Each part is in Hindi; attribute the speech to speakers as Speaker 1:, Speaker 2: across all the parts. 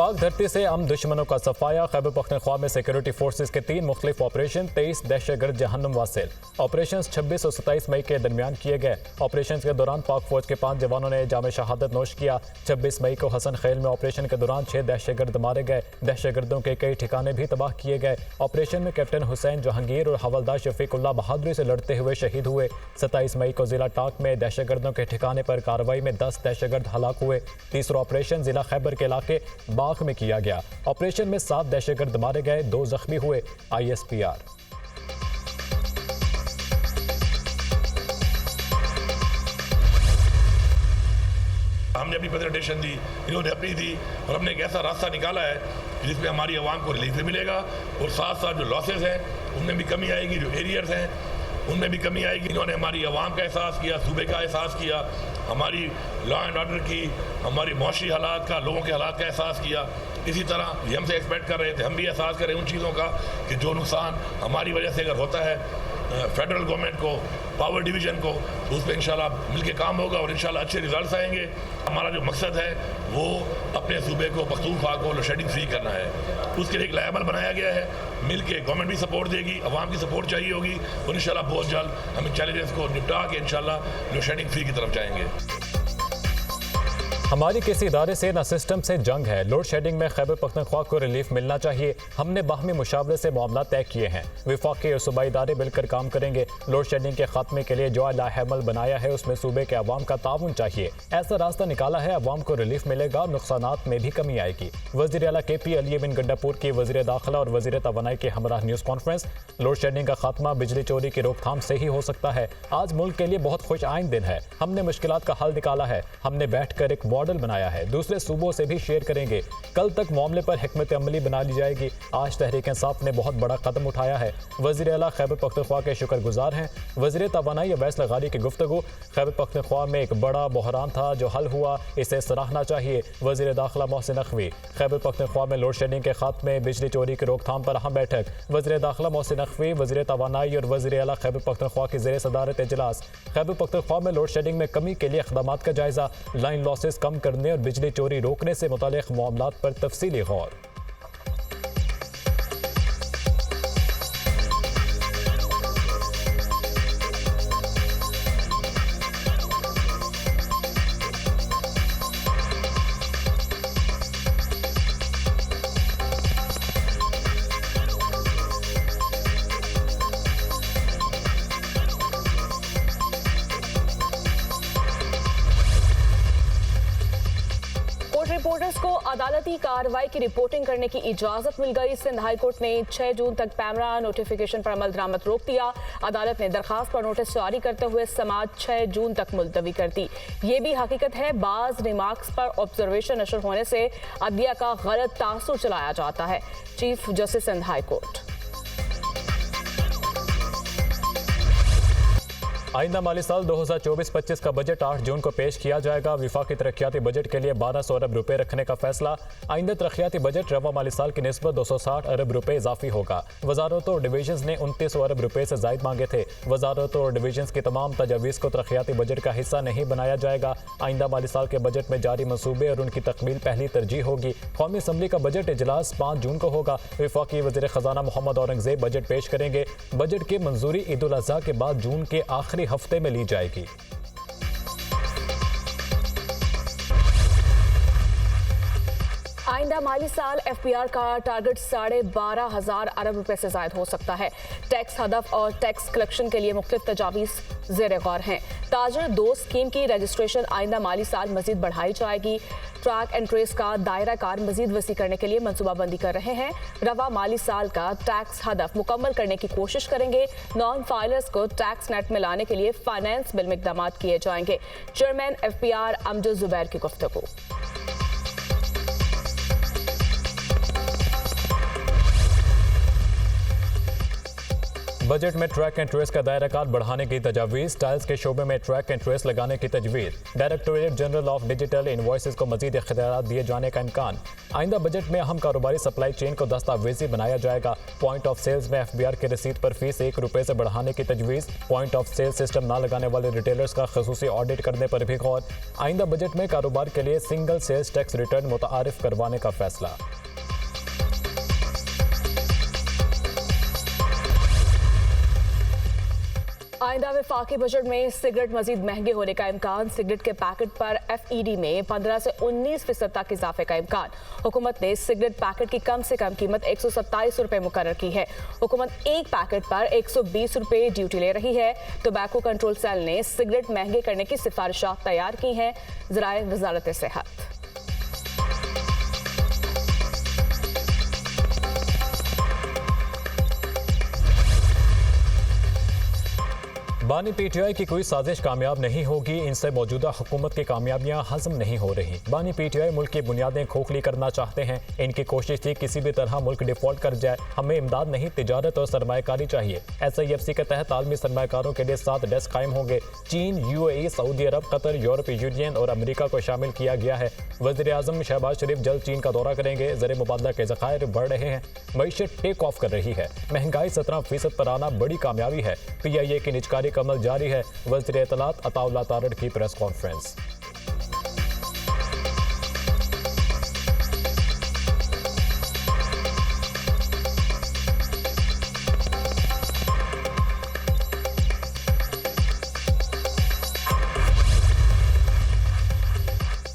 Speaker 1: पाक धरती से हम दुश्मनों का सफाया। खैबर पख्तूनख्वा में सिक्योरिटी फोर्सेज के 3 मुख्तलिफ ऑपरेशन, 23 दहशतगर्द जहन्नुम वासिल। ऑपरेशन 26 और 27 मई के दरमियान किए गए। ऑपरेशन के दौरान पाक फौज के 5 जवानों ने जाम शहादत नोश किया। 26 मई को हसन खेल में ऑपरेशन के दौरान 6 दहशतगर्द मारे गए। दहशतगर्दों के कई ठिकाने भी तबाह किए गए। ऑपरेशन में कैप्टन हुसैन जहांगीर और हवलदार शफीकुल्लाह बहादुरी से लड़ते हुए शहीद हुए। 27 मई को जिला टाक में दहशतगर्दों के ठिकाने पर कार्रवाई में 10 दहशतगर्द हलाक हुए। तीसरा ऑपरेशन जिला खैबर के इलाके बाग में किया गया। ऑपरेशन में 7 दहशतगर्द मारे गए, 2 जख्मी हुए। ISPR।
Speaker 2: हमने अपनी प्रेजेंटेशन दी, इन्होंने अपनी दी और हमने एक ऐसा रास्ता निकाला है जिसमें हमारी आवाम को रिलीफ भी मिलेगा और साथ साथ जो लॉसेस हैं उनमें भी कमी आएगी, जो एरियर्स हैं उनमें भी कमी आएगी। इन्होंने हमारी आवाम का एहसास किया, सूबे का एहसास किया, हमारी लॉ एंड ऑर्डर की, हमारी मौशी हालात का, लोगों के हालात का एहसास किया। इसी तरह ये हमसे एक्सपेक्ट कर रहे थे, हम भी एहसास करें उन चीज़ों का कि जो नुकसान हमारी वजह से अगर होता है फेडरल गवर्नमेंट को, पावर डिवीज़न को, तो उस पर इंशाल्लाह मिल के काम होगा और इंशाल्लाह अच्छे रिजल्ट्स आएंगे। हमारा जो मकसद है वो अपने सूबे को, पख्तूनख्वा को लोड शेडिंग फ्री करना है। उसके लिए एक लायबल बनाया गया है, मिल के गवर्नमेंट भी सपोर्ट देगी, अवाम की सपोर्ट चाहिए होगी और इंशाल्लाह बहुत जल्द हम चैलेंजेस को निपटा के इंशाल्लाह लोड शेडिंग फ्री की तरफ जाएंगे।
Speaker 1: हमारी किसी इदारे से न सिस्टम से जंग है। लोड शेडिंग में खैबर पख्तूनख्वा को रिलीफ मिलना चाहिए। हमने बाहमी मुशावरे से मामला तय किए हैं। वफाकी और सूबाई इदारे मिलकर काम करेंगे। लोड शेडिंग के खात्मे के लिए जो लाहेमल बनाया है उसमें सूबे के अवाम का ताउन चाहिए। ऐसा रास्ता निकाला है, अवाम को रिलीफ मिलेगा और नुकसानात में भी कमी आएगी। वज़ीर आला KP अली बिन गंडापुर की वज़ीर दाखिला और वज़ीर तवानाई के हमरा न्यूज़ कॉन्फ्रेंस। लोड शेडिंग का खात्मा बिजली चोरी की रोकथाम से ही हो सकता है। आज मुल्क के लिए बहुत खुश आइन दिन है। हमने मुश्किलात का हल निकाला है। हमने बैठ कर एक मॉडल बनाया है, दूसरे सूबों से भी शेयर करेंगे। कल तक मामले पर हिकमत अमली बना ली जाएगी। आज तहरीक इंसाफ ने बहुत बड़ा कदम उठाया है। वज़ीर आला खैबर पख्तूनख्वा के शुक्रगुजार हैं। वज़ीर तवानाई अवैस लगारी की गुफ्तगू। खैबर पख्तूनख्वा में एक बड़ा बहरान था जो हल हुआ, इसे सराहना चाहिए। वज़ीर दाखिला मोहसिन नकवी। खैबर पख्तूनख्वा में लोड शेडिंग के खात्मे, बिजली चोरी की रोकथाम पर अहम बैठक। वज़ीर दाखिला मोहसिन नकवी, वज़ीर तवानाई और वज़ीर आला खैबर पख्तूनख्वा की ज़ेर सदारत इजलास। खैबर पख्तूनख्वा में लोड शेडिंग में कमी के लिए इक़दामात का जायजा। लाइन लॉसेस कम करने और बिजली चोरी रोकने से मुताल्लिक़ मामलात पर तफसीली गौर।
Speaker 3: रिपोर्टर्स को अदालती कार्रवाई की रिपोर्टिंग करने की इजाजत मिल गई। सिंध हाई कोर्ट ने 6 जून तक पैमरा नोटिफिकेशन पर अमल दरामद रोक दिया। अदालत ने दरखास्त पर नोटिस जारी करते हुए समाअत 6 जून तक मुलतवी कर दी। ये भी हकीकत है, बाज रिमार्क्स पर ऑब्जर्वेशन नशर होने से अदलिया का गलत तासुर चलाया जाता है। Chief justice Sindh high court.
Speaker 1: आइंदा माली साल 2024-25 का बजट 8 जून को पेश किया जाएगा। विफाकी तरक्याती बजट के लिए 1200 अरब रुपए रखने का फैसला। आइंदा तरक्याती बजट रवा माली साल की निस्बत 260 अरब रुपए इजाफी होगा। वजारतों और डिवीजन्स ने 2900 अरब रुपए से जायद मांगे थे। वजारतों और डिवीजन्स की तमाम तजावीज़ को तरक्याती बजट का हिस्सा नहीं बनाया जाएगा। आइंदा माली साल के बजट में जारी मनसूबे और उनकी तकमील पहली तरजीह होगी। कौमी असम्बली का बजट इजलास 5 जून को होगा। विफाकी वज़ीर ख़जाना मोहम्मद औरंगज़ेब बजट पेश करेंगे। बजट की मंजूरी ईद उल अज़हा के बाद जून के आखिरी हफ्ते में ली जाएगी।
Speaker 3: आइंदा माली साल FPR का टारगेट 12,500 अरब रुपए से ज्यादा हो सकता है। टैक्स हदफ और टैक्स कलेक्शन के लिए मुख्तलिफ तजावीज़ ज़ेर गौर हैं। ताजर 2 स्कीम की रजिस्ट्रेशन आइंदा माली साल मजीद बढ़ाई जाएगी। ट्रैक एंड ट्रेस का दायरा कार मजीद वसी करने के लिए मनसूबाबंदी कर रहे हैं। रवा माली साल का टैक्स हदफ मुकम्मल करने की कोशिश करेंगे। नॉन फाइलर्स को टैक्स नेट में लाने के लिए फाइनेंस बिल में इक़दाम किए जाएंगे। चेयरमैन FPR अमजद जुबैर की गुफ्तगू।
Speaker 1: बजट में ट्रैक एंड ट्रेस का दायरा कार बढ़ाने की तजवीज़, टाइल्स के शोबे में ट्रैक एंड ट्रेस लगाने की तजवीज़, directorate general of digital invoices को मजीद इख्तियार दिए जाने का इम्कान। आइंदा बजट में अहम कारोबारी सप्लाई चेन को दस्तावेजी बनाया जाएगा। पॉइंट ऑफ सेल्स में FBR की रसीद पर फीस ₹1 से बढ़ाने की तजवीज़, पॉइंट ऑफ सेल सिस्टम न लगाने वाले रिटेलर्स का खसूसी ऑडिट करने पर भी गौर। आइंदा बजट में कारोबार के लिए सिंगल सेल्स टैक्स रिटर्न मुतारिफ करवाने का फैसला।
Speaker 3: आइंदा वफाकी बजट में सिगरेट मजीद महंगे होने का इम्कान। सिगरेट के पैकेट पर FED में 15 से 19% तक इजाफे का इम्कान। हुकूमत ने सिगरेट पैकेट की कम से कम कीमत ₹127 मुकर्रर की है। हुकूमत एक पैकेट पर ₹120 ड्यूटी ले रही है। टोबैको कंट्रोल सेल ने सिगरेट महंगे करने की सिफारिशात तैयार की हैं। ज़राए वजारत सेहत।
Speaker 1: बानी PTI की कोई साजिश कामयाब नहीं होगी, इनसे मौजूदा हुकूमत की कामयाबियां हजम नहीं हो रही। बानी PTI मुल्क की बुनियादें खोखली करना चाहते हैं। इनकी कोशिश थी किसी भी तरह मुल्क डिफॉल्ट कर जाए। हमें इमदाद नहीं, तिजारत और सरमायाकारी चाहिए। SIFC के तहत आलमी सरमायाकारों के लिए 7 डेस्क कायम होंगे। चीन, UAE, सऊदी अरब, कतर, यूरोपीय यूनियन और अमेरिका को शामिल किया गया है। वज़ीर आज़म शहबाज शरीफ जल्द चीन का दौरा करेंगे। ज़र मुबादला के ज़खायर बढ़ रहे हैं। मईशत टेक ऑफ कर रही है। महंगाई 17% पर आना बड़ी कामयाबी है। PIA की निजकारी का अमल जारी है। वज़ीर इत्तलात अताउल्लाह तारड़ की प्रेस कॉन्फ्रेंस।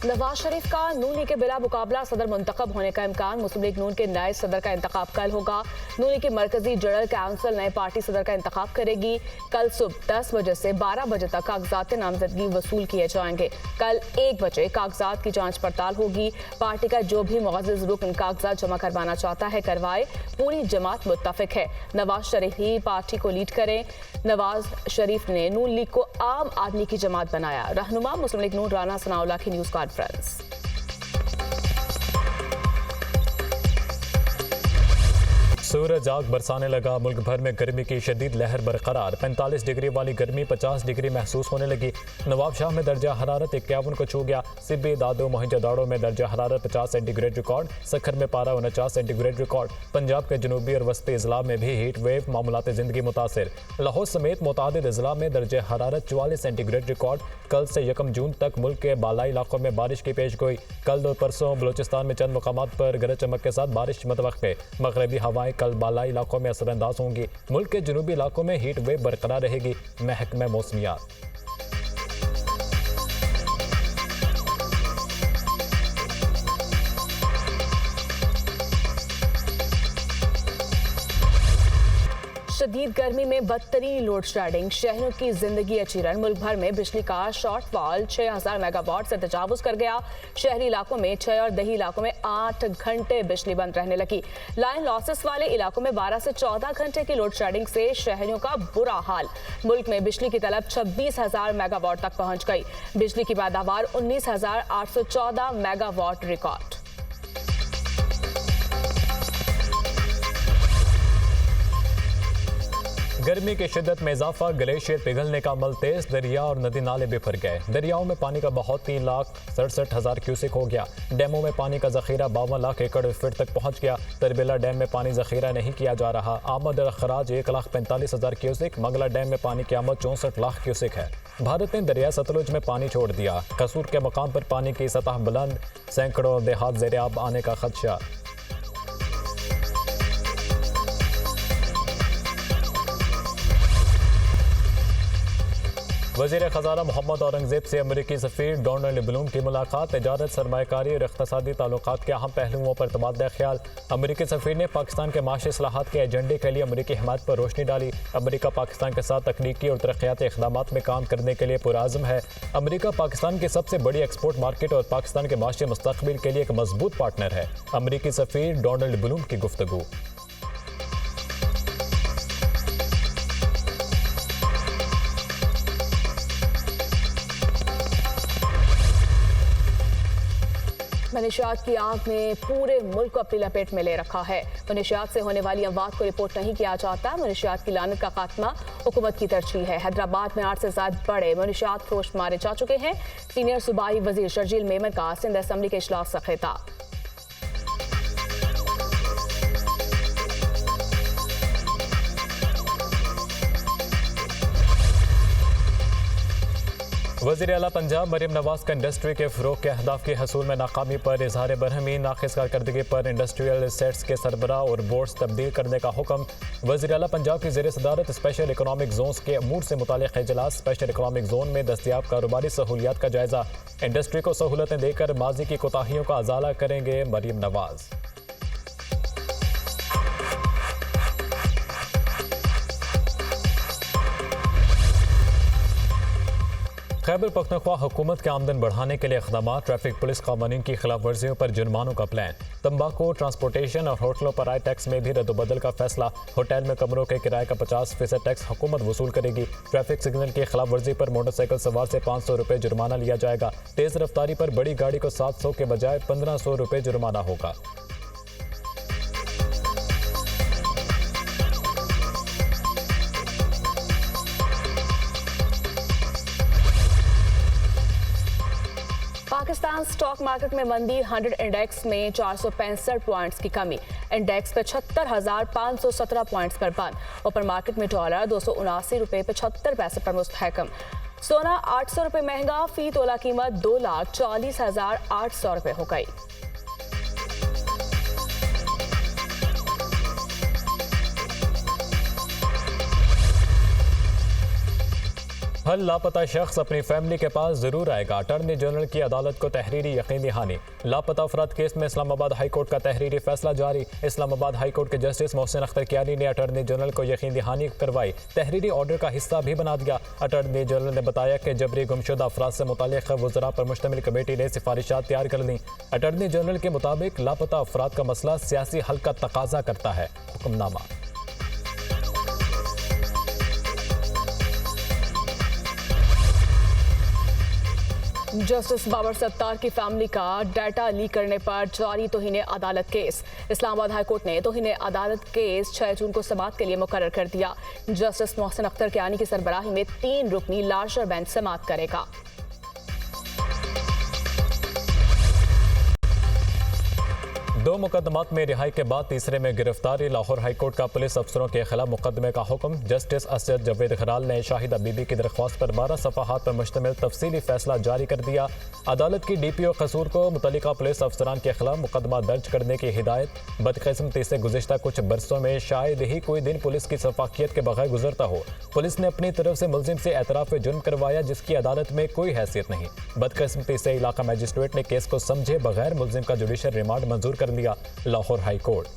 Speaker 3: नवाज शरीफ का नून लीग के बिला मुकाबला सदर मुंतखब होने का इम्कान। मुस्लिम लीग नून के नए सदर का इंतखाब कल होगा। नून लीग की मरकजी जनरल काउंसिल नए पार्टी सदर का इंतखाब करेगी। कल सुबह 10 बजे से 12 बजे तक कागजात नामजदगी वसूल किए जाएंगे। कल 1 बजे कागजात की जांच पड़ताल होगी। पार्टी का जो भी मुअज़्ज़िज़ रुकन कागजात जमा करवाना चाहता है करवाए। पूरी जमात मुत्तफिक है नवाज शरीफ ही पार्टी को लीड करें। नवाज शरीफ ने नून लीग को आम आदमी की जमात बनाया। रहनुमा मुस्लिम लीग नून राना सनाउल्लाह की न्यूज़ कॉन्फ्रेंस।
Speaker 1: सूरज आग बरसाने लगा। मुल्क भर में गर्मी की शदीद लहर बरकरार। 45 डिग्री वाली गर्मी 50 डिग्री महसूस होने लगी। नवाबशाह में दर्जा हरारत 51 को छू गया। सिब्बी, दादो, मोहनजोदाड़ो में दर्जा हरारत 50 सेंटीग्रेड रिकॉर्ड। सखर में पारा 49 सेंटीग्रेड रिकॉर्ड। पंजाब के जनूबी और वस्ती अजला में भी हीट वेव मामूलात जिंदगी मुतासिर। लाहौर समेत मुतादिद अजला में दर्जा हरारत 44 सेंटीग्रेड रिकॉर्ड। कल से 1 जून तक मुल्क के बालाई इलाकों में बारिश की पेशगोई। कल और परसों बलूचिस्तान में चंद मकामात पर गरज चमक के साथ बारिश मतवक्के। मगरबी हवाएं कल बालाई इलाकों में असरअंदाज होंगी। मुल्क के जनूबी इलाकों में हीट वेव बरकरार रहेगी। महकमा मौसमियात।
Speaker 3: शदीद गर्मी में बदतरीन लोड शेडिंग, शहरों की जिंदगी अचीरन। मुल्क भर में बिजली का शॉर्टफॉल 6000 मेगावाट से तजावुज कर गया। शहरी इलाकों में 6 और दही इलाकों में 8 घंटे बिजली बंद रहने लगी। लाइन लॉसेस वाले इलाकों में 12 से 14 घंटे की लोड शेडिंग से शहरियों का बुरा हाल। मुल्क में बिजली की तलब 26,000 मेगावाट तक पहुंच गई। बिजली की पैदावार 19,814 मेगावाट रिकॉर्ड।
Speaker 1: गर्मी की शिद्दत में इजाफा, ग्लेशियर पिघलने का अमल तेज। दरिया और नदी नाले बिफर गए। दरियाओं में पानी का बहाव 3,67,000 क्यूसिक हो गया। डैमों में पानी का जखीरा 52 लाख एकड़ फीट तक पहुंच गया। तरबेला डैम में पानी जखीरा नहीं किया जा रहा। आमद और खराज 1,45,000 क्यूसिक। मंगला डैम में पानी की आमद 64 लाख क्यूसिक है। भारत ने दरिया सतलुज में पानी छोड़ दिया। कसूर के मकाम पर पानी की सतह बुलंद, सैकड़ों देहात ज़ेर-ए-आब आने का खदशा। वज़ीर ख़ज़ाना मोहम्मद औरंगज़ेब से अमरीकी सफ़ीर डोनाल्ड ब्लूम की मुलाकात। तिजारत, सरमायाकारी और इक़्तिसादी ताल्लुकात के अहम पहलुओं पर तबादला ख्याल। अमरीकी सफ़ीर ने पाकिस्तान के माशी इस्लाहात के एजेंडे के लिए अमरीकी हिमायत पर रोशनी डाली। अमरीका पाकिस्तान के साथ तकनीकी और तरक्याती इक़दामात में काम करने के लिए पुरआज़म है। अमरीका पाकिस्तान की सबसे बड़ी एक्सपोर्ट मार्केट और पाकिस्तान के माशी मुस्तक़बिल के लिए एक मजबूत पार्टनर है। अमरीकी सफ़ीर डोनाल्ड ब्लूम की गुफ्तगू।
Speaker 3: मनशियात की आग ने पूरे मुल्क को अपनी लपेट में ले रखा है। मनशियात से होने वाली अमवात को रिपोर्ट नहीं किया जाता। मनशियात की लानत का खात्मा हुकूमत की तरजीह है। हैदराबाद में 8 से ज्यादा बड़े मनशियात फरोश मारे जा चुके हैं। सीनियर सूबाई वजीर शर्जील मेमन का सिंध असम्बली के इजलास से खिताब।
Speaker 1: वज़ीर आला पंजाब मरीम नवाज का इंडस्ट्री के फ़रोग़ के अहदाफ के हसूल में नाकामी पर इजहार बरहमी, नाक़िस कारकर्दगी पर इंडस्ट्रियल एसेट्स के सरबराह और बोर्ड्स तब्दील करने का हुक्म। वज़ीर आला पंजाब की ज़ेर सदारत स्पेशल इकनॉमिक जोन्स के अमूर से मुताल्लिक़ इजलास। स्पेशल इकनॉमिक जोन में दस्तियाब कारोबारी सहूलियात का जायज़ा। इंडस्ट्री को सहूलतें देकर माजी की कोताहियों का अजाला करेंगे मरीम नवाज। खैबर पख्तूनख्वा हुकूमत के आमदन बढ़ाने के लिए इक़दाम। ट्रैफिक पुलिस कानून की खिलाफ वर्जियों पर जुर्मानों का प्लान। तंबाकू, ट्रांसपोर्टेशन और होटलों पर आए टैक्स में भी रद्दबदल का फैसला। होटल में कमरों के किराए का 50% टैक्स हुकूमत वसूल करेगी। ट्रैफिक सिग्नल की खिलाफ वर्जी पर मोटरसाइकिल सवार से 500 रुपये जुर्माना लिया जाएगा। तेज़ रफ्तारी पर बड़ी गाड़ी को 700 के बजाय 1500 रुपये जुर्माना होगा।
Speaker 3: पाकिस्तान स्टॉक मार्केट में मंदी। 100 इंडेक्स में 465 पॉइंट्स की कमी। इंडेक्स 75,517 पॉइंट्स पर बंद। ओपन मार्केट में डॉलर 279 रुपये 75 पैसे पर मुस्तहकम। सोना 800 रुपये महंगा। फी तोला कीमत 2,40,800 रुपये हो गई।
Speaker 1: हल लापता शख्स अपनी फैमिली के पास जरूर आएगा। अटॉर्नी जनरल की अदालत को तहरीरी यकीन दहानी। लापता अफराद केस में इस्लामाबाद हाई कोर्ट का तहरीरी फैसला जारी। इस्लामाबाद हाई कोर्ट के जस्टिस मोहसिन अख्तर कियानी ने अटॉर्नी जनरल को यकीन दहानी करवाई। तहरीरी ऑर्डर का हिस्सा भी बना दिया। अटॉर्नी जनरल ने बताया कि जबरी गुमशुदा अफराद से मुताल्लिक़ वज़रा पर मुश्तमिल कमेटी ने सिफारिशात तैयार कर दी। अटॉर्नी जनरल के मुताबिक लापता अफराद का मसला सियासी हल का तकाजा करता है। हुक्मनामा।
Speaker 3: जस्टिस बाबर सत्तार की फैमिली का डाटा लीक करने पर जारी तौहीन अदालत केस। इस्लामाबाद हाई कोर्ट ने तौहीन अदालत केस 6 जून को समाअत के लिए मुकर्रर कर दिया। जस्टिस मोहसिन अख्तर कियानी की सरबराही में 3 रुकनी लार्जर बेंच समाअत करेगा।
Speaker 1: दो मुकदमात में रिहाई के बाद तीसरे में गिरफ्तारी। लाहौर हाई कोर्ट का पुलिस अफसरों के खिलाफ मुकदमे का हुक्म। जस्टिस असद जवेद खराल ने शाहिदा बीबी की दरख्वास्त पर 12 सफ़हात पर मुश्तमिल तफसीली फैसला जारी कर दिया। अदालत की DPO कसूर को मुतल्लिका पुलिस अफसरान के खिलाफ मुकदमा दर्ज करने की हिदायत। बदकिस्मती से गुज़िश्ता कुछ बरसों में शायद ही कोई दिन पुलिस की शफाकियत के बगैर गुजरता हो। पुलिस ने अपनी तरफ से मुलजिम से एतराफ़ जुर्म करवाया जिसकी अदालत में कोई हैसियत नहीं। बदकिस्मती से इलाका मजिस्ट्रेट ने केस को समझे बगैर मुलजिम का जुडिशल रिमांड मंजूर कर लिया। Lahore high court.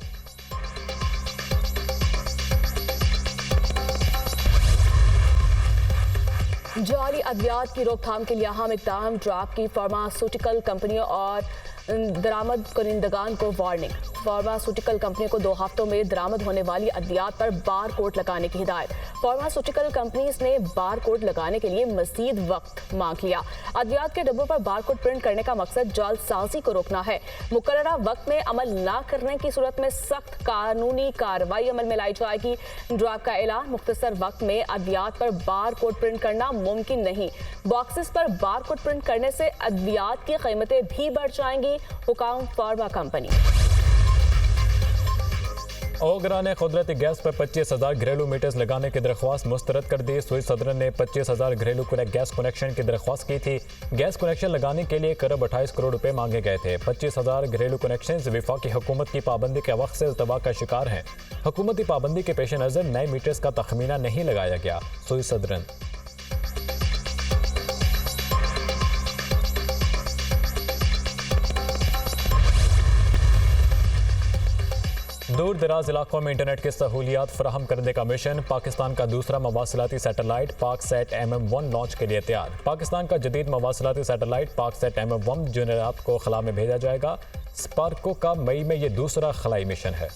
Speaker 3: जाली अद्वियात की रोकथाम के लिए अहम इक़दाम। ड्रग की फार्मास्यूटिकल कंपनियों और दरामद कुनिंदगान को वार्निंग। फार्मास्यूटिकल कंपनियों को 2 हफ्तों में दरामद होने वाली अद्वियात पर बार कोड लगाने की हिदायत। फार्मास्यूटिकल कंपनीज ने बार कोड लगाने के लिए मजीद वक्त मांग लिया। अद्वियात के डब्बों पर बार कोड प्रिंट करने का मकसद जालसाजी को रोकना है। मुकर्ररा वक्त में अमल न करने की सूरत में सख्त कानूनी कार्रवाई अमल में लाई जाएगी। ड्रग का ऐलान। मुख्तसर वक्त में अद्वियात पर बार कोड प्रिंट करना मुमकिन नहीं। बॉक्सेस पर बार कोड प्रिंट करने से अद्वियात की कीमतें भी बढ़ जाएंगी। हुकाम फार्मा कंपनी।
Speaker 1: ओगरा ने कुदरती गैस पर 25,000 घरेलू मीटर्स लगाने की दरख्वास्त मुस्तरद कर दी। सुई सदर ने 25,000 घरेलू गैस कनेक्शन की दरख्वास्त की थी। गैस कनेक्शन लगाने के लिए 1 अरब 28 करोड़ रुपए मांगे गए थे। 25,000 घरेलू कनेक्शन वफाकी हुकूमत की पाबंदी के वक्त से इल्तवा का शिकार हैं। हुकूमती पाबंदी के पेश नज़र नए मीटर्स का तखमीना नहीं लगाया गया। सुई सदरन। दूर दराज इलाकों में इंटरनेट की सहूलियात फराहम करने का मिशन। पाकिस्तान का दूसरा मवासिलाती सैटेलाइट पाकसैट MM1 लॉन्च के लिए तैयार। पाकिस्तान का जदीद मवासिलाती सैटेलाइट पाकसैट MM1 जुमेरात को खला में भेजा जाएगा। स्पार्को का मई में ये दूसरा खलाई मिशन है।